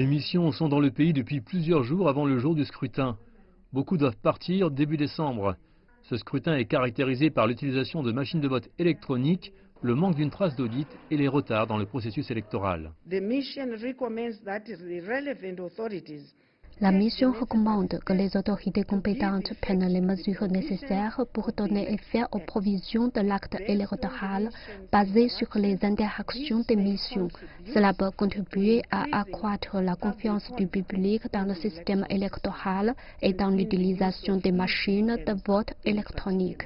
Les missions sont dans le pays depuis plusieurs jours avant le jour du scrutin. Beaucoup doivent partir début décembre. Ce scrutin est caractérisé par l'utilisation de machines de vote électroniques, le manque d'une trace d'audit et les retards dans le processus électoral. La mission recommande que les autorités compétentes prennent les mesures nécessaires pour donner effet aux provisions de l'acte électoral basé sur les interactions des missions. Cela peut contribuer à accroître la confiance du public dans le système électoral et dans l'utilisation des machines de vote électronique.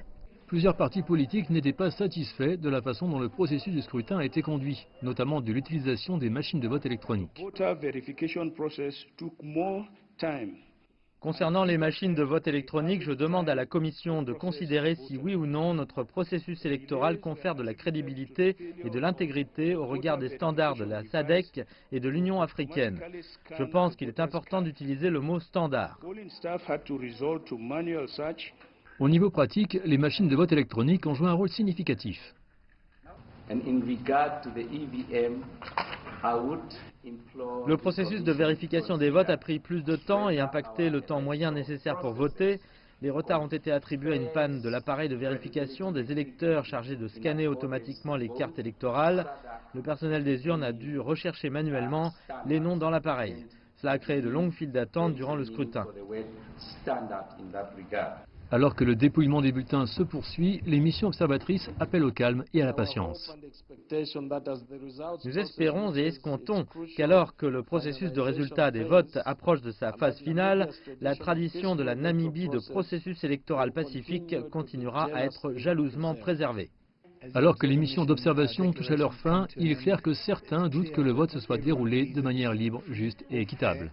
Plusieurs partis politiques n'étaient pas satisfaits de la façon dont le processus du scrutin a été conduit, notamment de l'utilisation des machines de vote électroniques. Concernant les machines de vote électronique, je demande à la Commission de considérer si oui ou non notre processus électoral confère de la crédibilité et de l'intégrité au regard des standards de la SADC et de l'Union africaine. Je pense qu'il est important d'utiliser le mot standard. Au niveau pratique, les machines de vote électronique ont joué un rôle significatif. Le processus de vérification des votes a pris plus de temps et impacté le temps moyen nécessaire pour voter. Les retards ont été attribués à une panne de l'appareil de vérification des électeurs chargés de scanner automatiquement les cartes électorales. Le personnel des urnes a dû rechercher manuellement les noms dans l'appareil. Cela a créé de longues files d'attente durant le scrutin. Alors que le dépouillement des bulletins se poursuit, les missions observatrices appellent au calme et à la patience. Nous espérons et escomptons qu'alors que le processus de résultat des votes approche de sa phase finale, la tradition de la Namibie de processus électoral pacifique continuera à être jalousement préservée. Alors que les missions d'observation touchent à leur fin, il est clair que certains doutent que le vote se soit déroulé de manière libre, juste et équitable.